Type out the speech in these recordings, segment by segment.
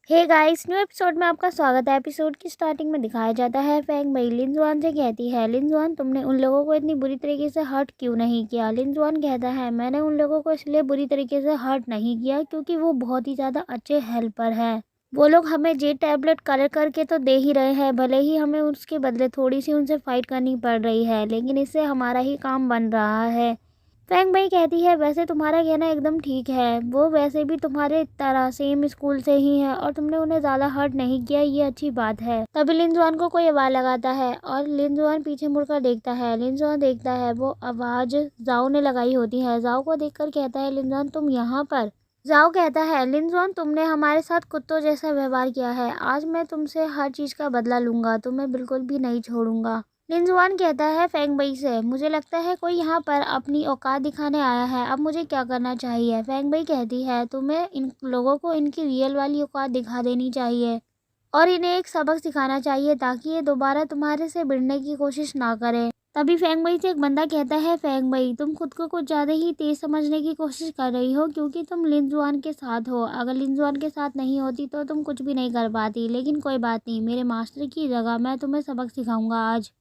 Hey guys, new episode में आपका स्वागत है। एपिसोड की स्टार्टिंग में दिखाया जाता है फेंग बई लिनजुआन से कहती है, लिनजुआन तुमने उन लोगों को इतनी बुरी तरीके से हर्ट क्यों नहीं किया। लिनजुआन कहता है, मैंने उन लोगों को इसलिए बुरी तरीके से हर्ट नहीं किया क्योंकि वो बहुत ही ज़्यादा अच्छे हेल्पर हैं। वो लोग हमें जे टैबलेट कलेक्ट करके तो दे ही रहे हैं, भले ही हमें उसके बदले थोड़ी सी उनसे फाइट करनी पड़ रही है, लेकिन इससे हमारा ही काम बन रहा है। फेंग बई कहती है, वैसे तुम्हारा कहना एकदम ठीक है, वो वैसे भी तुम्हारे तरह सेम स्कूल से ही है और तुमने उन्हें ज़्यादा हर्ट नहीं किया, ये अच्छी बात है। तभी लिनजुआन को कोई आवाज़ लगाता है और लिनजुआन पीछे मुड़कर देखता है। लिनजुआन देखता है वो आवाज़ जाओ ने लगाई होती है। जाओ को देखकर कहता है, लिनजुआन तुम यहाँ पर। जाओ कहता है, लिनजुआन तुमने हमारे साथ कुत्तों जैसा व्यवहार किया है, आज मैं तुमसे हर चीज़ का बदला लूँगा, तुम्हें बिल्कुल भी नहीं छोड़ूंगा। लिनजुआन कहता है फेंग बई से, मुझे लगता है कोई यहाँ पर अपनी औकात दिखाने आया है, अब मुझे क्या करना चाहिए। फेंग बई कहती है, तुम्हें इन लोगों को इनकी रियल वाली औकात दिखा देनी चाहिए और इन्हें एक सबक सिखाना चाहिए ताकि ये दोबारा तुम्हारे से भिड़ने की कोशिश ना करें। तभी फेंग बई से एक बंदा कहता है, फेंग बई तुम खुद को कुछ ज़्यादा ही तेज समझने की कोशिश कर रही हो क्योंकि तुम लिनजुआन के साथ हो। अगर लिनजुआन के साथ नहीं होती तो तुम कुछ भी नहीं कर पाती, लेकिन कोई बात नहीं, मेरे मास्टर की जगह मैं तुम्हें सबक सिखाऊंगा आज।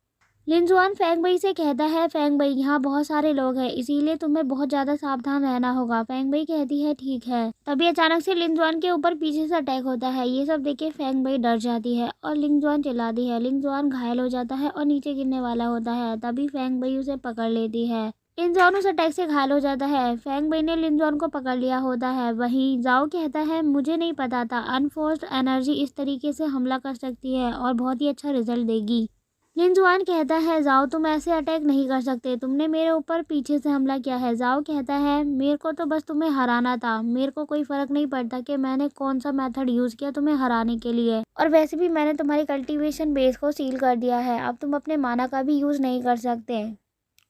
लिनजुआन फेंग बई से कहता है, फेंग बई यहाँ बहुत सारे लोग हैं, इसीलिए तुम्हें बहुत ज़्यादा सावधान रहना होगा। फेंग बई कहती है, ठीक है। तभी अचानक से लिनजुआन के ऊपर पीछे से अटैक होता है। ये सब देख के फेंग बई डर जाती है और लिनजुआन चिल्लाती है। लिनजुआन घायल हो जाता है और नीचे गिरने वाला होता है। तभी फेंग बई उसे पकड़ लेती है। लिनजुआन उस अटैक से घायल हो जाता है। फेंग बई ने लिनजुआन को पकड़ लिया होता है। वहीं जाओ कहता है, मुझे नहीं पता था अनफोर्स्ड एनर्जी इस तरीके से हमला कर सकती है और बहुत ही अच्छा रिजल्ट देगी। लिनजुआन कहता है, जाओ तुम ऐसे अटैक नहीं कर सकते, तुमने मेरे ऊपर पीछे से हमला किया है। जाओ कहता है, मेरे को तो बस तुम्हें हराना था, मेरे को कोई फर्क नहीं पड़ता कि मैंने कौन सा मेथड यूज़ किया तुम्हें हराने के लिए, और वैसे भी मैंने तुम्हारी कल्टीवेशन बेस को सील कर दिया है, अब तुम अपने माना का भी यूज़ नहीं कर सकते।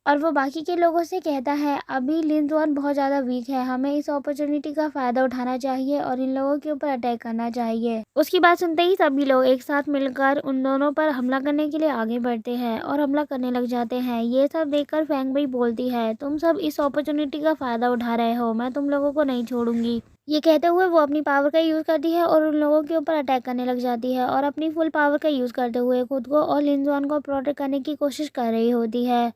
और वो बाकी के लोगों से कहता है, अभी लिनजुआन बहुत ज़्यादा वीक है, हमें इस अपॉर्चुनिटी का फ़ायदा उठाना चाहिए और इन लोगों के ऊपर अटैक करना चाहिए। उसकी बात सुनते ही सभी लोग एक साथ मिलकर उन दोनों पर हमला करने के लिए आगे बढ़ते हैं और हमला करने लग जाते हैं। ये सब देखकर फेंग बई बोलती है, तुम सब इस अपॉर्चुनिटी का फ़ायदा उठा रहे हो, मैं तुम लोगों को नहीं छोड़ूंगी। ये कहते हुए वो अपनी पावर का यूज़ करती है और उन लोगों के ऊपर अटैक करने लग जाती है और अपनी फुल पावर का यूज़ करते हुए खुद को और लिनजुआन को प्रोटेक्ट करने की कोशिश कर रही होती है।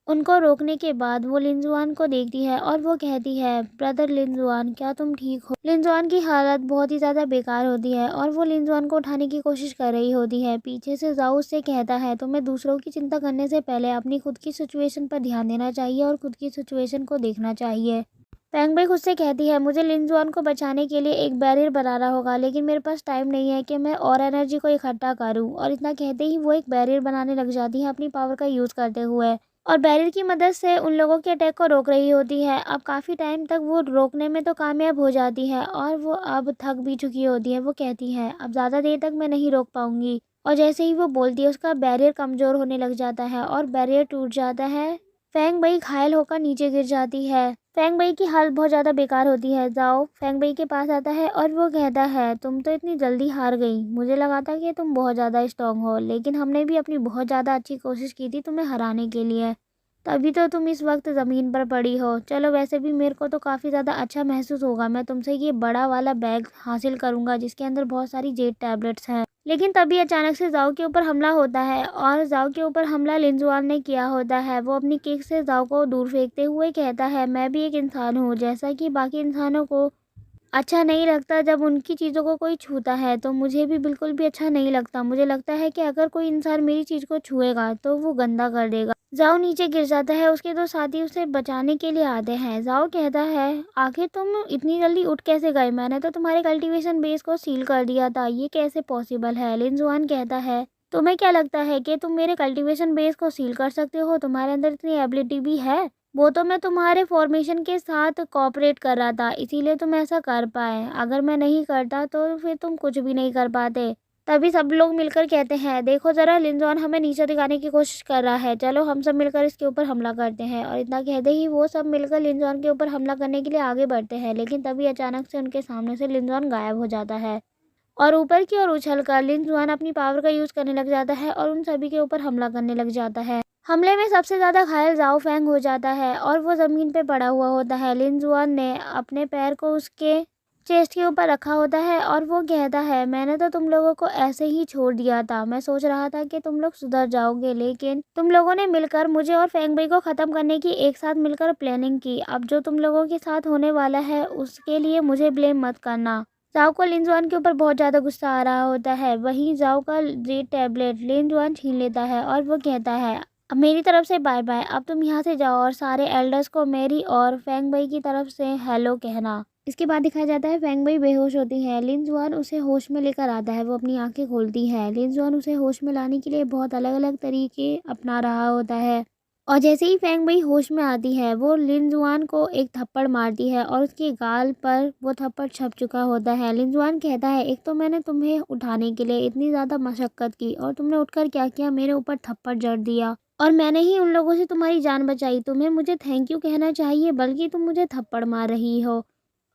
उनको रोकने के बाद वो लिनजुआन को देखती है और वो कहती है, ब्रदर लिनजुआन क्या तुम ठीक हो। लिनजुआन की हालत बहुत ही ज़्यादा बेकार होती है और वो लिनजुआन को उठाने की कोशिश कर रही होती है। पीछे से जाओ उससे कहता है, तुम्हें दूसरों की चिंता करने से पहले अपनी खुद की सिचुएशन पर ध्यान देना चाहिए और खुद की सिचुएशन को देखना चाहिए। फेंग बई खुद से कहती है, मुझे लिनजुआन को बचाने के लिए एक बैरियर बनाना होगा, लेकिन मेरे पास टाइम नहीं है कि मैं और एनर्जी को इकट्ठा करूं। और इतना कहते ही वो एक बैरियर बनाने लग जाती है अपनी पावर का यूज़ करते हुए और बैरियर की मदद से उन लोगों के अटैक को रोक रही होती है। अब काफ़ी टाइम तक वो रोकने में तो कामयाब हो जाती है और वो अब थक भी चुकी होती है। वो कहती है, अब ज़्यादा देर तक मैं नहीं रोक पाऊंगी। और जैसे ही वो बोलती है उसका बैरियर कमज़ोर होने लग जाता है और बैरियर टूट जाता है। फेंग बई घायल होकर नीचे गिर जाती है। फेंग बई की हालत बहुत ज़्यादा बेकार होती है। जाओ फेंग बई के पास आता है और वो कहता है, तुम तो इतनी जल्दी हार गई, मुझे लगा था कि तुम बहुत ज़्यादा स्ट्रांग हो, लेकिन हमने भी अपनी बहुत ज़्यादा अच्छी कोशिश की थी तुम्हें हराने के लिए, तभी तो तुम इस वक्त ज़मीन पर पड़ी हो। चलो वैसे भी मेरे को तो काफ़ी ज़्यादा अच्छा महसूस होगा, मैं तुमसे ये बड़ा वाला बैग हासिल करूँगा जिसके अंदर बहुत सारी जेड टैबलेट्स हैं। लेकिन तभी अचानक से जाओ के ऊपर हमला होता है और जाओ के ऊपर हमला लिनजुआन ने किया होता है। वो अपनी किक से जाओ को दूर फेंकते हुए कहता है, मैं भी एक इंसान हूँ, जैसा कि बाकी इंसानों को अच्छा नहीं लगता जब उनकी चीज़ों को कोई छूता है, तो मुझे भी बिल्कुल भी अच्छा नहीं लगता। मुझे लगता है कि अगर कोई इंसान मेरी चीज़ को छुएगा तो वो गंदा कर देगा। जाओ नीचे गिर जाता है, उसके दो साथी उसे बचाने के लिए आते हैं। जाओ कहता है, आखिर तुम इतनी जल्दी उठ कैसे गए, मैंने तो तुम्हारे कल्टीवेशन बेस को सील कर दिया था, ये कैसे पॉसिबल है। लिनजुआन कहता है, तुम्हें क्या लगता है कि तुम मेरे कल्टीवेशन बेस को सील कर सकते हो, तुम्हारे अंदर इतनी एबिलिटी भी है। वो तो मैं तुम्हारे फॉर्मेशन के साथ कोऑपरेट कर रहा था, इसीलिए तुम ऐसा कर पाए, अगर मैं नहीं करता तो फिर तुम कुछ भी नहीं कर पाते। तभी सब लोग मिलकर कहते हैं, देखो ज़रा लिनजुआन हमें नीचे दिखाने की कोशिश कर रहा है, चलो हम सब मिलकर इसके ऊपर हमला करते हैं। और इतना कहते ही वो सब मिलकर लिनजुआन के ऊपर हमला करने के लिए आगे बढ़ते हैं, लेकिन तभी अचानक से उनके सामने से लिनजुआन गायब हो जाता है और ऊपर की ओर उछलकर लिनजुआन अपनी पावर का यूज़ करने लग जाता है और उन सभी के ऊपर हमला करने लग जाता है। हमले में सबसे ज़्यादा घायल जाओ फेंग हो जाता है और वो ज़मीन पे पड़ा हुआ होता है। लिनजुआन ने अपने पैर को उसके चेस्ट के ऊपर रखा होता है और वो कहता है मैंने तो तुम लोगों को ऐसे ही छोड़ दिया था। मैं सोच रहा था कि तुम लोग सुधर जाओगे, लेकिन तुम लोगों ने मिलकर मुझे और फेंग बई को ख़त्म करने की एक साथ मिलकर प्लानिंग की। अब जो तुम लोगों के साथ होने वाला है उसके लिए मुझे ब्लेम मत करना। जाओ को लिनजुआन के ऊपर बहुत ज़्यादा गुस्सा आ रहा होता है। वहीं जाओ का रेड टैबलेट लिनजुआन छीन लेता है और वो कहता है अब मेरी तरफ से बाय बाय। अब तुम यहाँ से जाओ और सारे एल्डर्स को मेरी और फेंग बई की तरफ से हेलो कहना। इसके बाद दिखाया जाता है फेंग बई बेहोश होती है। लिनजुआन उसे होश में लेकर आता है। वो अपनी आंखें खोलती है। लिनजुआन उसे होश में लाने के लिए बहुत अलग अलग तरीके अपना रहा होता है और जैसे ही फेंग बई होश में आती है वो लिनजुआन को एक थप्पड़ मारती है और उसके गाल पर वो थप्पड़ छप चुका होता है। लिनजुआन कहता है एक तो मैंने तुम्हें उठाने के लिए इतनी ज़्यादा मशक्क़त की और तुमने उठकर क्या किया, मेरे ऊपर थप्पड़ जड़ दिया और मैंने ही उन लोगों से तुम्हारी जान बचाई। तुम्हें मुझे थैंक यू कहना चाहिए, बल्कि तुम मुझे थप्पड़ मार रही हो।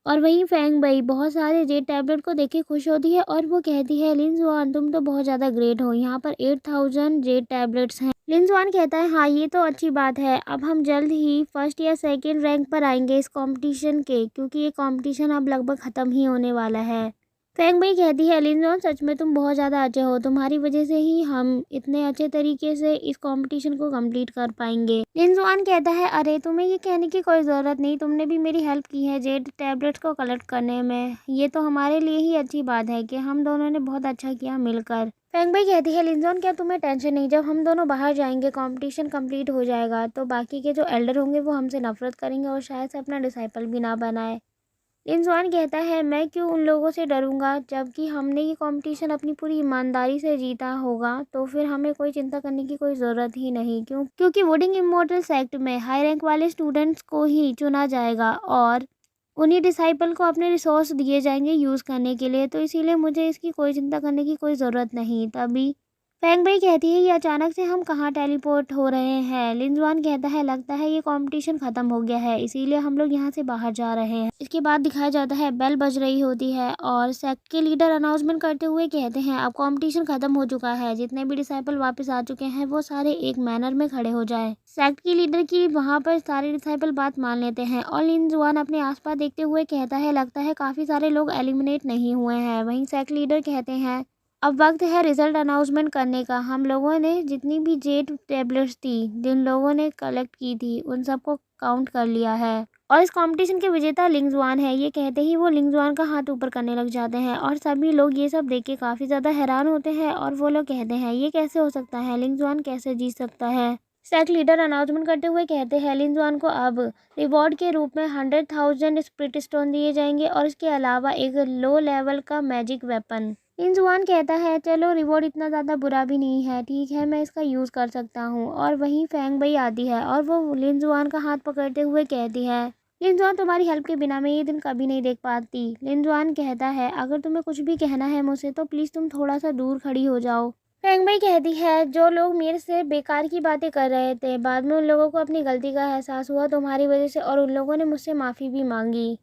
और वहीं फेंग बई बहुत सारे जेड टैबलेट को देख के खुश होती है और वो कहती है लिनजुआन तुम तो बहुत ज़्यादा ग्रेट हो, यहाँ पर 8000 जेड टैबलेट्स हैं। लिनजुआन कहता है हाँ ये तो अच्छी बात है, अब हम जल्द ही फर्स्ट या सेकंड रैंक पर आएंगे इस कंपटीशन के, क्योंकि ये कंपटीशन अब लगभग ख़त्म ही होने वाला है। फेंग बई कहती है लिनजुआन सच में तुम बहुत ज़्यादा अच्छे हो, तुम्हारी वजह से ही हम इतने अच्छे तरीके से इस कंपटीशन को कंप्लीट कर पाएंगे। लिनजुआन कहता है अरे तुम्हें ये कहने की कोई ज़रूरत नहीं, तुमने भी मेरी हेल्प की है जेड टैबलेट्स को कलेक्ट करने में। ये तो हमारे लिए ही अच्छी बात है कि हम दोनों ने बहुत अच्छा किया मिलकर। फेंग बई कहती है लिनजुआन क्या तुम्हें टेंशन नहीं, जब हम दोनों बाहर जाएंगे कंपटीशन कंप्लीट हो जाएगा तो बाकी के जो एल्डर होंगे वो हमसे नफरत करेंगे और शायद से अपना डिसाइपल भी ना बनाए। लिनजुआन कहता है मैं क्यों उन लोगों से डरूंगा, जबकि हमने ये कंपटीशन अपनी पूरी ईमानदारी से जीता होगा तो फिर हमें कोई चिंता करने की कोई ज़रूरत ही नहीं। क्योंकि वुडिंग इमॉर्टल सेक्ट में हाई रैंक वाले स्टूडेंट्स को ही चुना जाएगा और उन्हीं डिसाइपल को अपने रिसोर्स दिए जाएंगे यूज़ करने के लिए, तो इसीलिए मुझे इसकी कोई चिंता करने की कोई ज़रूरत नहीं। तभी फेंग बई कहती है ये अचानक से हम कहाँ टेलीपोर्ट हो रहे हैं। लिनजुआन कहता है लगता है ये कंपटीशन ख़त्म हो गया है, इसीलिए हम लोग यहाँ से बाहर जा रहे हैं। इसके बाद दिखाया जाता है बेल बज रही होती है और सेक्ट के लीडर अनाउंसमेंट करते हुए कहते हैं अब कंपटीशन ख़त्म हो चुका है, जितने भी डिसाइपल वापस आ चुके हैं वो सारे एक मैनर में खड़े हो जाए। सेक्ट की लीडर की वहाँ पर सारे डिसाइपल बात मान लेते हैं और लिनजुआन अपने आसपास देखते हुए कहता है लगता है काफ़ी सारे लोग एलिमिनेट नहीं हुए हैं। वहीं सेक्ट लीडर कहते हैं अब वक्त है रिजल्ट अनाउंसमेंट करने का। हम लोगों ने जितनी भी जेड टैबलेट्स थी जिन लोगों ने कलेक्ट की थी उन सबको काउंट कर लिया है और इस कंपटीशन के विजेता लिंगजुआन है। ये कहते ही वो लिंगजुआन का हाथ ऊपर करने लग जाते हैं और सभी लोग ये सब देख के काफ़ी ज़्यादा हैरान होते हैं और वो लोग कहते हैं ये कैसे हो सकता है, लिंगजुआन कैसे जीत सकता है। सेक्ट लीडर अनाउंसमेंट करते हुए कहते हैं लिंगजुआन को अब रिवॉर्ड के रूप में 100,000 स्पिरिट स्टोन दिए जाएंगे और इसके अलावा एक लो लेवल का मैजिक वेपन। लिनजुआन कहता है चलो रिवॉर्ड इतना ज़्यादा बुरा भी नहीं है, ठीक है मैं इसका यूज़ कर सकता हूँ। और वहीं फेंग बई आती है और वो लिनजुआन का हाथ पकड़ते हुए कहती है लिनजुआन तुम्हारी हेल्प के बिना मैं ये दिन कभी नहीं देख पाती। लिनजुआन कहता है अगर तुम्हें कुछ भी कहना है मुझसे तो प्लीज़ तुम थोड़ा सा दूर खड़ी हो जाओ। फेंग बई कहती है जो लोग मेरे से बेकार की बातें कर रहे थे बाद में उन लोगों को अपनी गलती का एहसास हुआ तुम्हारी वजह से और उन लोगों ने मुझसे माफ़ी भी मांगी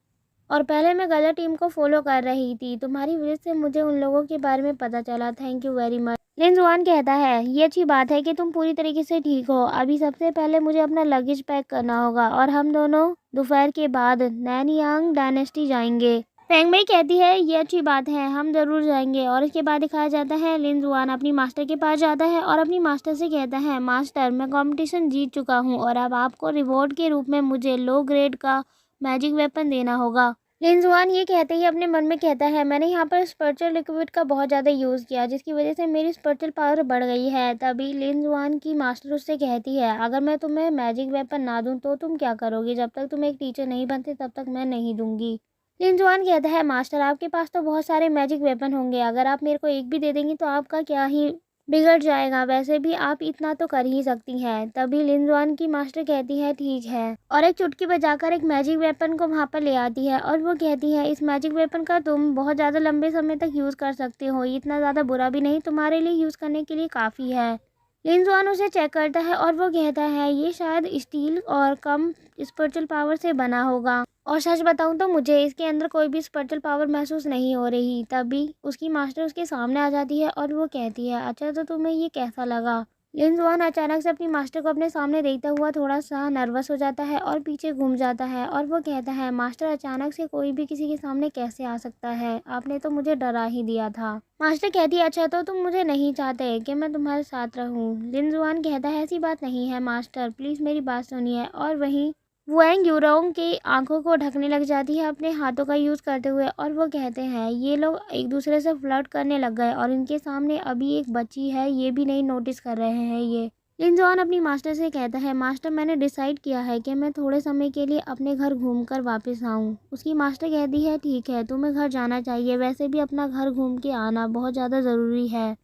और पहले मैं गलत टीम को फॉलो कर रही थी, तुम्हारी वजह से मुझे उन लोगों के बारे में पता चला, थैंक यू वेरी मच। लिनजुआन कहता है ये अच्छी बात है कि तुम पूरी तरीके से ठीक हो, अभी सबसे पहले मुझे अपना लगेज पैक करना होगा और हम दोनों दोपहर के बाद नैनयांग डायनेस्टी जाएंगे। फेंग बई कहती है ये अच्छी बात है, हम ज़रूर जाएंगे। और इसके बाद दिखाया जाता है लिनजुआन अपनी मास्टर के पास जाता है और अपनी मास्टर से कहता है मास्टर मैं कंपटीशन जीत चुका हूँ और अब आपको रिवॉर्ड के रूप में मुझे लो ग्रेड का मैजिक वेपन देना होगा। लिनजुआन ये कहते ही अपने मन में कहता है मैंने यहाँ पर स्पिरिचुअल लिक्विड का बहुत ज़्यादा यूज़ किया जिसकी वजह से मेरी स्पिरिचुअल पावर बढ़ गई है। तभी लिनजुआन की मास्टर उससे कहती है अगर मैं तुम्हें मैजिक वेपन ना दूँ तो तुम क्या करोगे, जब तक तुम एक टीचर नहीं बनते तब तक मैं नहीं दूंगी। लिनजुआन कहता है मास्टर आपके पास तो बहुत सारे मैजिक वेपन होंगे, अगर आप मेरे को एक भी दे देंगी तो आपका क्या ही बिगड़ जाएगा, वैसे भी आप इतना तो कर ही सकती हैं। तभी लिनजुआन की मास्टर कहती है ठीक है और एक चुटकी बजाकर एक मैजिक वेपन को वहाँ पर ले आती है और वो कहती है इस मैजिक वेपन का तुम बहुत ज़्यादा लंबे समय तक यूज़ कर सकते हो, ये इतना ज़्यादा बुरा भी नहीं, तुम्हारे लिए यूज़ करने के लिए काफ़ी है। लिनजुआन उसे चेक करता है और वो कहता है ये शायद स्टील और कम स्पिरिचुअल पावर से बना होगा और सच बताऊं तो मुझे इसके अंदर कोई भी स्पिरिचुअल पावर महसूस नहीं हो रही। तभी उसकी मास्टर उसके सामने आ जाती है और वो कहती है अच्छा तो तुम्हें ये कैसा लगा। लिनजुआन अचानक से अपनी मास्टर को अपने सामने देखता हुआ थोड़ा सा नर्वस हो जाता है और पीछे घूम जाता है और वो कहता है, मास्टर अचानक से कोई भी किसी के सामने कैसे आ सकता है, आपने तो मुझे डरा ही दिया था। मास्टर कहती है, अच्छा तो तुम मुझे नहीं चाहते कि मैं तुम्हारे साथ रहूं। लिनजुआन कहता है, ऐसी बात नहीं है मास्टर, प्लीज़ मेरी बात सुनिए। और वहीं वैंग यूरोंग की आंखों को ढकने लग जाती है अपने हाथों का यूज़ करते हुए और वो कहते हैं, ये लोग एक दूसरे से फ्लर्ट करने लग गए और इनके सामने अभी एक बच्ची है, ये भी नहीं नोटिस कर रहे हैं ये। लिनजुआन अपनी मास्टर से कहता है, मास्टर मैंने डिसाइड किया है कि मैं थोड़े समय के लिए अपने घर घूमकर वापस आऊँ। उसकी मास्टर कहती है, ठीक है तुम्हें घर जाना चाहिए, वैसे भी अपना घर घूम के आना बहुत ज़्यादा ज़रूरी है।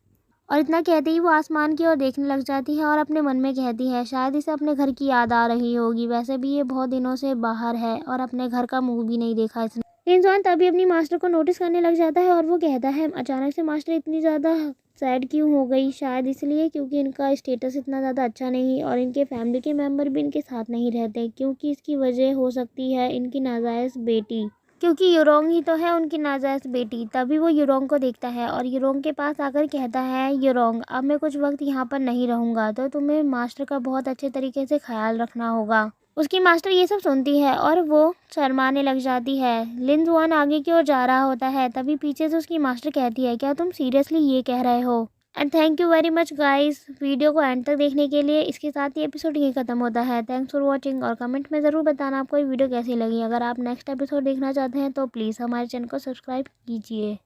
और इतना कहते ही वो आसमान की ओर देखने लग जाती है और अपने मन में कहती है, शायद इसे अपने घर की याद आ रही होगी, वैसे भी ये बहुत दिनों से बाहर है और अपने घर का मुंह भी नहीं देखा इसने। लिनजुआन तभी अपनी मास्टर को नोटिस करने लग जाता है और वो कहता है, अचानक से मास्टर इतनी ज़्यादा सैड क्यों हो गई, शायद इसलिए क्योंकि इनका स्टेटस इतना ज़्यादा अच्छा नहीं और इनके फैमिली के मेम्बर भी इनके साथ नहीं रहते, क्योंकि इसकी वजह हो सकती है इनकी नाजायज़ बेटी, क्योंकि यूरोंग ही तो है उनकी नाजायज़ बेटी। तभी वो यूरोंग को देखता है और यूरोंग के पास आकर कहता है, यूरोंग अब मैं कुछ वक्त यहाँ पर नहीं रहूँगा, तो तुम्हें मास्टर का बहुत अच्छे तरीके से ख्याल रखना होगा। उसकी मास्टर ये सब सुनती है और वो शर्माने लग जाती है। लिनजुआन आगे की ओर जा रहा होता है, तभी पीछे से उसकी मास्टर कहती है, क्या तुम सीरियसली ये कह रहे हो। And thank you very much guys video को एंड तक देखने के लिए। इसके साथ ही एपिसोड यहीं खत्म होता है। थैंक्स फॉर वॉचिंग और कमेंट में ज़रूर बताना आपको ये वीडियो कैसी लगी। अगर आप नेक्स्ट एपिसोड देखना चाहते हैं तो प्लीज़ हमारे चैनल को सब्सक्राइब कीजिए।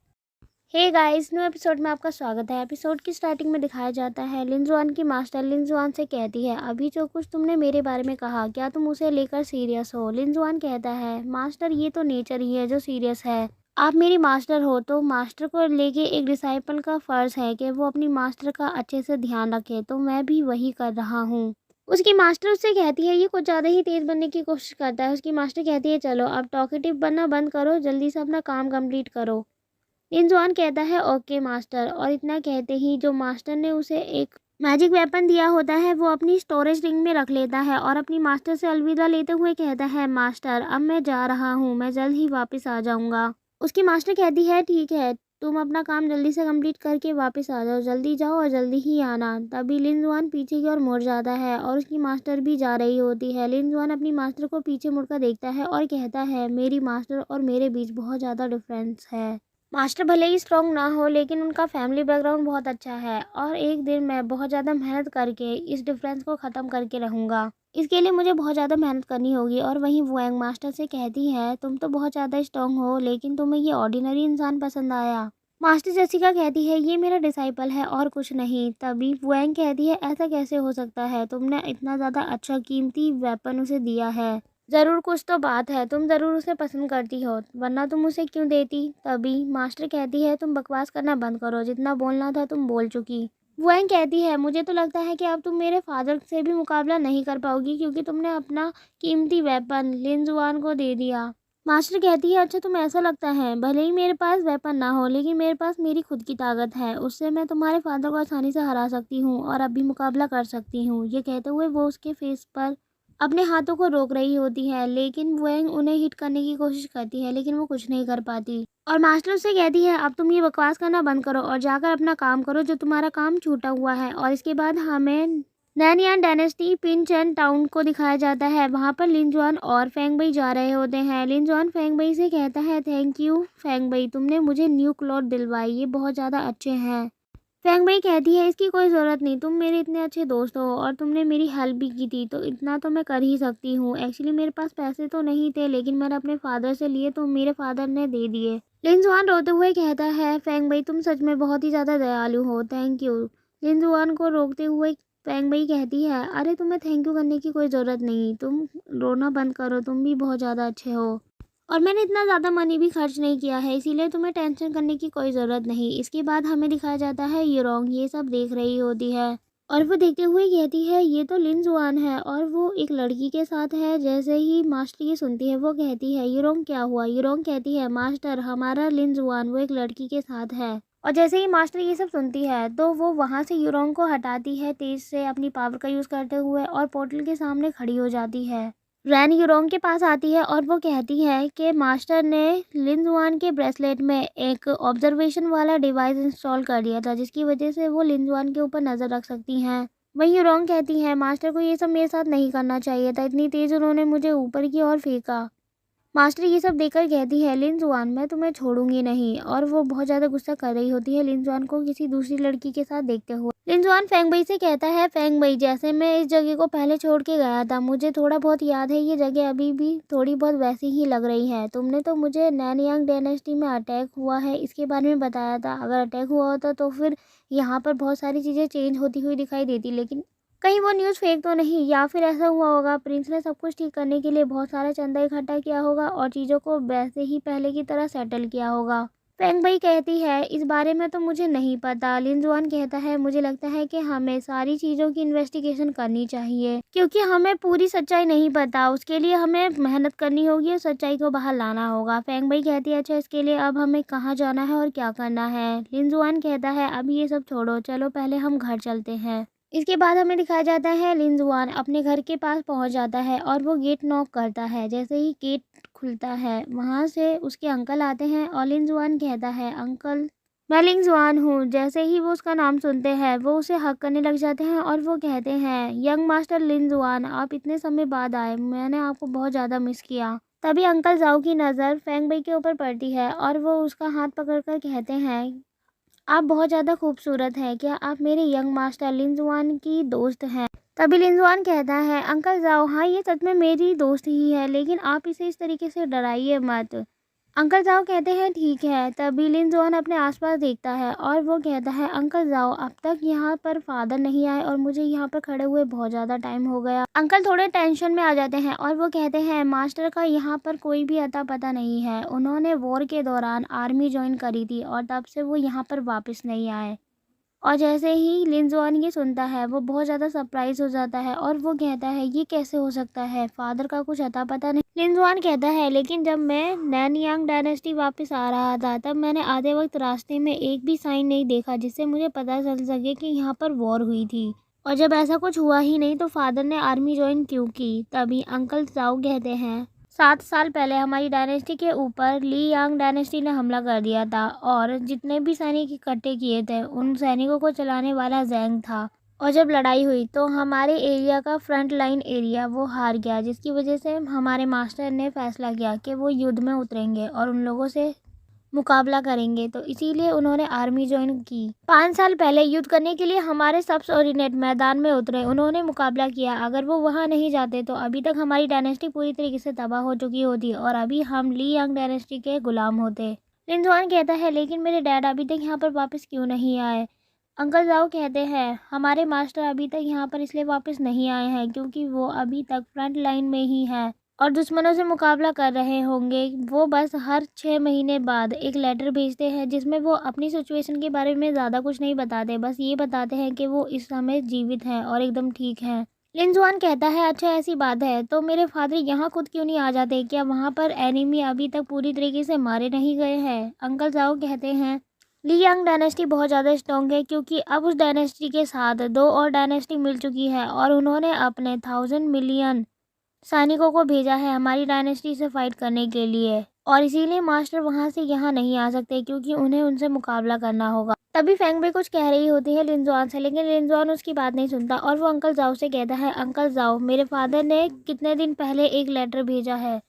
हे गाइस, न्यू एपिसोड में आपका स्वागत है। एपिसोड की स्टार्टिंग में दिखाया जाता है लिनजुआन की मास्टर लिनजुआन से कहती है, अभी जो कुछ तुमने मेरे बारे में कहा क्या तुम उसे लेकर सीरियस हो। लिनजुआन कहता है, मास्टर ये तो नेचर ही है जो सीरियस है, आप मेरी मास्टर हो तो मास्टर को लेके एक डिसाइपल का फ़र्ज़ है कि वो अपनी मास्टर का अच्छे से ध्यान रखे, तो मैं भी वही कर रहा हूँ। उसकी मास्टर उससे कहती है, ये कुछ ज़्यादा ही तेज़ बनने की कोशिश करता है। उसकी मास्टर कहती है, चलो अब टॉकेटिव बनना बंद करो, जल्दी से अपना काम कंप्लीट करो। लिनजुआन कहता है, ओके मास्टर। और इतना कहते ही जो मास्टर ने उसे एक मैजिक वेपन दिया होता है वो अपनी स्टोरेज रिंग में रख लेता है और अपनी मास्टर से अलविदा लेते हुए कहता है, मास्टर अब मैं जा रहा हूँ, मैं जल्द ही वापस आ जाऊँगा। उसकी मास्टर कहती है, ठीक है तुम अपना काम जल्दी से कंप्लीट करके वापस आ जाओ, जल्दी जाओ और जल्दी ही आना। तभी लिनजुआन पीछे की ओर मुड़ जाता है और उसकी मास्टर भी जा रही होती है। लिनजुआन अपनी मास्टर को पीछे मुड़कर देखता है और कहता है, मेरी मास्टर और मेरे बीच बहुत ज़्यादा डिफरेंस है। मास्टर भले ही स्ट्रॉन्ग ना हो लेकिन उनका फैमिली बैकग्राउंड बहुत अच्छा है और एक दिन मैं बहुत ज़्यादा मेहनत करके इस डिफरेंस को ख़त्म करके रहूँगा। इसके लिए मुझे बहुत ज़्यादा मेहनत करनी होगी। और वहीं वैंग मास्टर से कहती है, तुम तो बहुत ज़्यादा स्ट्रॉन्ग हो लेकिन तुम्हें ये ऑर्डिनरी इंसान पसंद आया। मास्टर जेसिका कहती है, ये मेरा डिसाइपल है और कुछ नहीं। तभी वैंग कहती है, ऐसा कैसे हो सकता है, तुमने इतना ज़्यादा अच्छा कीमती वेपन उसे दिया है, ज़रूर कुछ तो बात है, तुम ज़रूर उसे पसंद करती हो, वरना तुम उसे क्यों देती। तभी मास्टर कहती है, तुम बकवास करना बंद करो, जितना बोलना था तुम बोल चुकी। वैंग कहती है, मुझे तो लगता है कि अब तुम मेरे फादर से भी मुकाबला नहीं कर पाओगी क्योंकि तुमने अपना कीमती वेपन लिनजुआन को दे दिया। मास्टर कहती है, अच्छा तुम ऐसा लगता है, भले ही मेरे पास वेपन ना हो लेकिन मेरे पास मेरी खुद की ताकत है, उससे मैं तुम्हारे फादर को आसानी से हरा सकती हूँ और अब भी मुकाबला कर सकती हूँ। ये कहते हुए वो उसके फेस पर अपने हाथों को रोक रही होती है लेकिन वैंग उन्हें हिट करने की कोशिश करती है लेकिन वो कुछ नहीं कर पाती। और मास्टर उससे कहती है, अब तुम ये बकवास करना बंद करो और जाकर अपना काम करो, जो तुम्हारा काम छूटा हुआ है। और इसके बाद हमें नैनयान डायनेस्टी पिनचेन टाउन को दिखाया जाता है। वहाँ पर लिनजुआन और फेंगबई जा रहे होते हैं। लिनजुआन फेंगबई से कहता है, थैंक यू फेंगबई, तुमने मुझे न्यू क्लॉथ दिलवाई, ये बहुत ज़्यादा अच्छे हैं। फेंगबई कहती है, इसकी कोई ज़रूरत नहीं, तुम मेरे इतने अच्छे दोस्त हो और तुमने मेरी हेल्प भी की थी तो इतना तो मैं कर ही सकती हूँ। एक्चुअली मेरे पास पैसे तो नहीं थे लेकिन मैंने अपने फादर से लिए तो मेरे फादर ने दे दिए। लिनजुआन रोते हुए कहता है, फेंगबई तुम सच में बहुत ही ज़्यादा दयालु हो, थैंक यू। लिनजुआन को रोकते हुए फेंगबई कहती है, अरे तुम्हें थैंक यू करने की कोई ज़रूरत नहीं, तुम रोना बंद करो, तुम भी बहुत ज़्यादा अच्छे हो और मैंने इतना ज़्यादा मनी भी खर्च नहीं किया है, इसीलिए तुम्हें टेंशन करने की कोई ज़रूरत नहीं। इसके बाद हमें दिखाया जाता है यूरोंग ये सब देख रही होती है और वो देखते हुए कहती है, ये तो लिनजुआन है और वो एक लड़की के साथ है। जैसे ही मास्टर ये सुनती है वो कहती है, यूरोंग क्या हुआ। यूरोंग कहती है, मास्टर हमारा लिनजुआन वो एक लड़की के साथ है। और जैसे ही मास्टर ये सब सुनती है तो वो वहाँ से यूरोंग को हटाती है तेज़ से अपनी पावर का यूज़ करते हुए और पोर्टल के सामने खड़ी हो जाती है। रैन यूरोंग के पास आती है और वो कहती है कि मास्टर ने लिनजुआन के ब्रेसलेट में एक ऑब्जर्वेशन वाला डिवाइस इंस्टॉल कर दिया था जिसकी वजह से वो लिनजुआन के ऊपर नज़र रख सकती हैं। वहीं रोंग कहती है मास्टर को ये सब मेरे साथ नहीं करना चाहिए था, इतनी तेज़ उन्होंने मुझे ऊपर की ओर फेंका। मास्टर ये सब देखकर कहती है लिन जुआन मैं तुम्हें छोड़ूंगी नहीं, और वो बहुत ज़्यादा गुस्सा कर रही होती है लिन जुआन को किसी दूसरी लड़की के साथ देखते हुए। लिन जुआन फेंग बई से कहता है फेंग बई जैसे मैं इस जगह को पहले छोड़ के गया था, मुझे थोड़ा बहुत याद है, ये जगह अभी भी थोड़ी बहुत वैसी ही लग रही है। तुमने तो मुझे नैनयांग डायनेस्टी में अटैक हुआ है इसके बारे में बताया था, अगर अटैक हुआ होता तो फिर यहाँ पर बहुत सारी चीज़ें चेंज होती हुई दिखाई देती, लेकिन कहीं वो न्यूज़ फेक तो नहीं, या फिर ऐसा हुआ होगा प्रिंस ने सब कुछ ठीक करने के लिए बहुत सारा चंदा इकट्ठा किया होगा और चीज़ों को वैसे ही पहले की तरह सेटल किया होगा। फेंग बई कहती है इस बारे में तो मुझे नहीं पता। लिन जुआन कहता है मुझे लगता है कि हमें सारी चीज़ों की इन्वेस्टिगेशन करनी चाहिए क्योंकि हमें पूरी सच्चाई नहीं पता, उसके लिए हमें मेहनत करनी होगी और सच्चाई को बाहर लाना होगा। फेंग बई कहती है अच्छा इसके लिए अब हमें कहाँ जाना है और क्या करना है। लिन जुआन कहता है अब ये सब छोड़ो, चलो पहले हम घर चलते हैं। इसके बाद हमें दिखाया जाता है लिन जुआन अपने घर के पास पहुंच जाता है और वो गेट नॉक करता है। जैसे ही गेट खुलता है वहां से उसके अंकल आते हैं और लिन जुआन कहता है अंकल मैं लिन जुआन हूँ। जैसे ही वो उसका नाम सुनते हैं वो उसे हक करने लग जाते हैं और वो कहते हैं यंग मास्टर लिन जुआन आप इतने समय बाद आए, मैंने आपको बहुत ज़्यादा मिस किया। तभी अंकल जाओ की नज़र फेंग बई के ऊपर पड़ती है और वो उसका हाथ पकड़कर कहते हैं आप बहुत ज़्यादा खूबसूरत हैं, क्या आप मेरे यंग मास्टर लिन जुआन की दोस्त हैं। तभी लिन जुआन कहता है अंकल जाओ हाँ ये सच में मेरी दोस्त ही है, लेकिन आप इसे इस तरीके से डराइए मत। अंकल जाओ कहते हैं ठीक है। तभी लिन जुआन अपने आसपास देखता है और वो कहता है अंकल जाओ अब तक यहाँ पर फादर नहीं आए और मुझे यहाँ पर खड़े हुए बहुत ज़्यादा टाइम हो गया। अंकल थोड़े टेंशन में आ जाते हैं और वो कहते हैं मास्टर का यहाँ पर कोई भी अता पता नहीं है, उन्होंने वॉर के दौरान आर्मी ज्वाइन करी थी और तब से वो यहाँ पर वापस नहीं आए। और जैसे ही लिन जुआन ये सुनता है वो बहुत ज़्यादा सरप्राइज हो जाता है और वो कहता है ये कैसे हो सकता है, फादर का कुछ अता पता नहीं। लिन जुआन कहता है लेकिन जब मैं नैनयांग डायनेस्टी वापस आ रहा था तब मैंने आधे वक्त रास्ते में एक भी साइन नहीं देखा जिससे मुझे पता चल सके कि यहाँ पर वॉर हुई थी, और जब ऐसा कुछ हुआ ही नहीं तो फादर ने आर्मी ज्वाइन क्यों की। तभी अंकल जाओ कहते हैं 7 साल पहले हमारी डायनेस्टी के ऊपर ली यांग डायनेस्टी ने हमला कर दिया था और जितने भी सैनिक इकट्ठे किए थे उन सैनिकों को चलाने वाला जैंग था, और जब लड़ाई हुई तो हमारे एरिया का फ्रंट लाइन एरिया वो हार गया, जिसकी वजह से हमारे मास्टर ने फैसला किया कि वो युद्ध में उतरेंगे और उन लोगों से मुकाबला करेंगे, तो इसीलिए उन्होंने आर्मी ज्वाइन की। 5 साल पहले युद्ध करने के लिए हमारे सब सॉर्डिनेट मैदान में उतरे, उन्होंने मुकाबला किया। अगर वो वहां नहीं जाते तो अभी तक हमारी डायनेस्टी पूरी तरीके से तबाह हो चुकी होती और अभी हम ली यांग डायनेस्टी के गुलाम होते। लिन जुआन कहता है लेकिन मेरे डैड अभी तक यहाँ पर वापस क्यों नहीं आए। अंकल जाओ कहते हैं हमारे मास्टर अभी तक यहाँ पर इसलिए वापस नहीं आए हैं क्योंकि वो अभी तक फ्रंट लाइन में ही है और दुश्मनों से मुकाबला कर रहे होंगे। वो बस हर 6 महीने बाद एक लेटर भेजते हैं जिसमें वो अपनी सिचुएशन के बारे में ज़्यादा कुछ नहीं बताते, बस ये बताते हैं कि वो इस समय जीवित हैं और एकदम ठीक हैं। लिन जुआन कहता है अच्छा ऐसी बात है तो मेरे फादर यहाँ खुद क्यों नहीं आ जाते, क्या वहाँ पर एनिमी अभी तक पूरी तरीके से मारे नहीं गए हैं। अंकल जाओ कहते हैं ली यांग डायनेस्टी बहुत ज़्यादा स्ट्रॉन्ग है क्योंकि अब उस डायनेस्टी के साथ 2 और डायनेस्टी मिल चुकी है और उन्होंने अपने 1000 मिलियन सैनिकों को भेजा है हमारी डायनेस्टी से फाइट करने के लिए, और इसीलिए मास्टर वहां से यहाँ नहीं आ सकते क्योंकि उन्हें उनसे मुकाबला करना होगा। तभी फेंग बई कुछ कह रही होती है लिन जुआन से, लेकिन लिन जुआन उसकी बात नहीं सुनता और वो अंकल जाओ से कहता है अंकल जाओ मेरे फादर ने कितने दिन पहले एक लेटर भेजा है।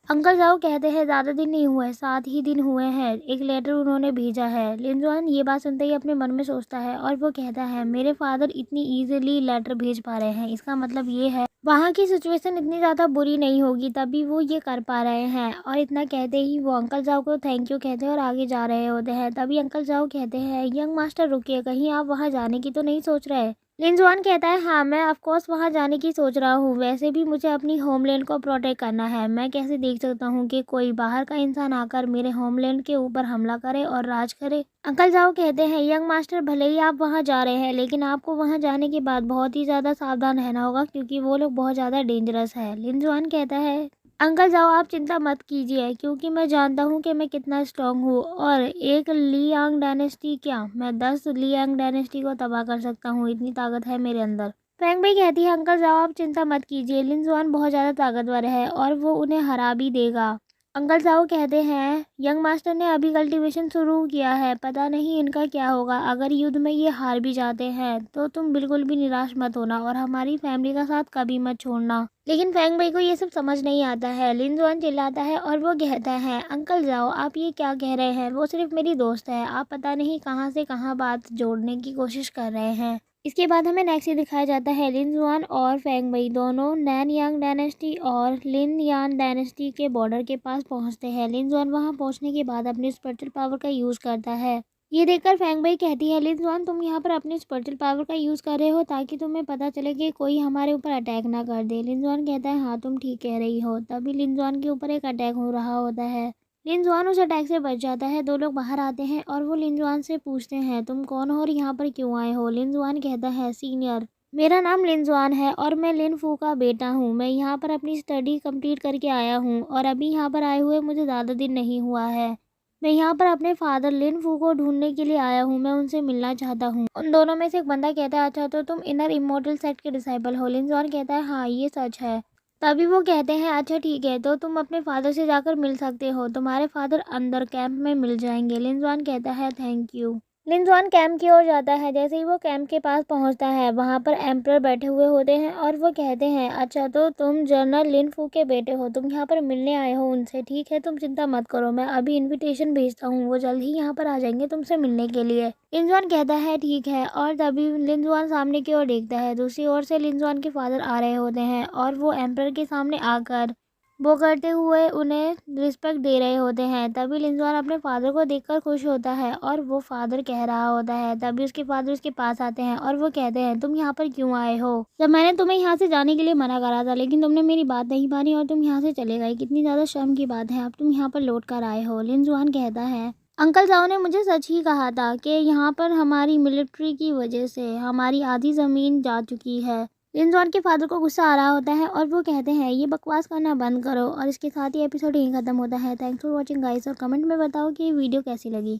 अंकल जाओ कहते हैं ज़्यादा दिन नहीं हुए, 7 ही दिन हुए हैं, एक लेटर उन्होंने भेजा है। लिन जुआन ये बात सुनते ही अपने मन में सोचता है और वो कहता है मेरे फादर इतनी ईजिली लेटर भेज पा रहे हैं, इसका मतलब ये है वहाँ की सिचुएशन इतनी ज़्यादा बुरी नहीं होगी तभी वो ये कर पा रहे हैं। और इतना कहते ही वो अंकल जाओ को थैंक यू कहते हैं और आगे जा रहे होते हैं। तभी अंकल जाओ कहते हैं यंग मास्टर रुकिए, कहीं आप वहाँ जाने की तो नहीं सोच रहे। लिन जुआन कहता है हाँ मैं ऑफ कोर्स वहाँ जाने की सोच रहा हूँ, वैसे भी मुझे अपनी होमलैंड को प्रोटेक्ट करना है, मैं कैसे देख सकता हूँ कि कोई बाहर का इंसान आकर मेरे होमलैंड के ऊपर हमला करे और राज करे। अंकल जाओ कहते हैं यंग मास्टर भले ही आप वहाँ जा रहे हैं लेकिन आपको वहाँ जाने के बाद बहुत ही ज़्यादा सावधान रहना होगा क्योंकि वो लोग बहुत ज़्यादा डेंजरस है। लिन जुआन कहता है अंकल जाओ आप चिंता मत कीजिए क्योंकि मैं जानता हूँ कि मैं कितना स्ट्रांग हूँ और एक ली यांग डायनेस्टी क्या मैं 10 ली यांग डायनेस्टी को तबाह कर सकता हूँ, इतनी ताकत है मेरे अंदर। फेंग बई कहती है अंकल जाओ आप चिंता मत कीजिए, लिन जुआन बहुत ज़्यादा ताकतवर है और वो उन्हें हरा भी देगा। अंकल जाओ कहते हैं यंग मास्टर ने अभी कल्टीवेशन शुरू किया है, पता नहीं इनका क्या होगा। अगर युद्ध में ये हार भी जाते हैं तो तुम बिल्कुल भी निराश मत होना और हमारी फैमिली का साथ कभी मत छोड़ना। लेकिन फैंग भाई को ये सब समझ नहीं आता है। लिन जुआन चिल्लाता है और वो कहता है अंकल जाओ आप ये क्या कह रहे हैं, वो सिर्फ मेरी दोस्त है, आप पता नहीं कहाँ से कहाँ बात जोड़ने की कोशिश कर रहे हैं। इसके बाद हमें नेक्स्ट ये दिखाया जाता है लिन जुआन और फेंग बई दोनों नैन यांग डायनेस्टी और लिन यान डायनेस्टी के बॉर्डर के पास पहुंचते हैं। लिन जुआन वहां पहुंचने के बाद अपनी स्पिरिचुअल पावर का यूज़ करता है। ये देखकर फेंग बई कहती है लिन जुआन तुम यहाँ पर अपनी स्पिरिचुअल पावर का यूज़ कर रहे हो ताकि तुम्हें पता चले कि कोई हमारे ऊपर अटैक ना कर दे। लिन जुआन कहता है हाँ तुम ठीक कह रही हो। तभी लिन जुआन के ऊपर एक अटैक हो रहा होता है। लिन जुआन उस अटैक से बच जाता है। दो लोग बाहर आते हैं और वो लिन जुआन से पूछते हैं तुम कौन हो और यहाँ पर क्यों आए हो। लिन जुआन कहता है सीनियर मेरा नाम लिन जुआन है और मैं लिन फू का बेटा हूँ। मैं यहाँ पर अपनी स्टडी कंप्लीट करके आया हूँ और अभी यहाँ पर आए हुए मुझे ज़्यादा दिन नहीं हुआ है। मैं यहाँ पर अपने फादर लिन फू को ढूंढने के लिए आया हूँ, मैं उनसे मिलना चाहता हूँ। उन दोनों में से एक बंदा कहता है अच्छा तो तुम इनर इमोर्टल सेक्ट के डिसाइबल हो। लिन जुआन कहता है हाँ ये सच है। तभी वो कहते हैं अच्छा ठीक है तो तुम अपने फादर से जाकर मिल सकते हो, तुम्हारे फादर अंदर कैंप में मिल जाएंगे। लिन जुआन कहता है थैंक यू। लिन जुआन कैंप की ओर जाता है। जैसे ही वो कैंप के पास पहुंचता है वहां पर एम्परर बैठे हुए होते हैं और वो कहते हैं अच्छा तो तुम जनरल लिन फू के बेटे हो, तुम यहाँ पर मिलने आए हो उनसे, ठीक है तुम चिंता मत करो, मैं अभी इनविटेशन भेजता हूँ, वो जल्द ही यहाँ पर आ जाएंगे तुमसे मिलने के लिए। लिन जुआन कहता है ठीक है और तभी लिन जुआन सामने की ओर देखता है। दूसरी ओर से लिन जुआन के फादर आ रहे होते हैं और वो एम्परर के सामने आकर वो करते हुए उन्हें रिस्पेक्ट दे रहे होते हैं। तभी लिन जुआन अपने फादर को देखकर खुश होता है और वो फादर कह रहा होता है। तभी उसके फादर उसके पास आते हैं और वो कहते हैं तुम यहाँ पर क्यों आए हो, जब मैंने तुम्हें यहाँ से जाने के लिए मना करा था लेकिन तुमने मेरी बात नहीं मानी और तुम यहाँ से चले गए, कितनी ज़्यादा शर्म की बात है, अब तुम यहाँ पर लौट कर आए हो। लिन जुआन कहता है अंकल जाओ ने मुझे सच ही कहा था कि यहाँ पर हमारी मिलिट्री की वजह से हमारी आधी ज़मीन जा चुकी है। लिन जुआन के फादर को गुस्सा आ रहा होता है और वो कहते हैं ये बकवास करना बंद करो और इसके साथ ही एपिसोड यहीं खत्म होता है। थैंक्स फॉर वॉचिंग गाइस और कमेंट में बताओ कि ये वीडियो कैसी लगी।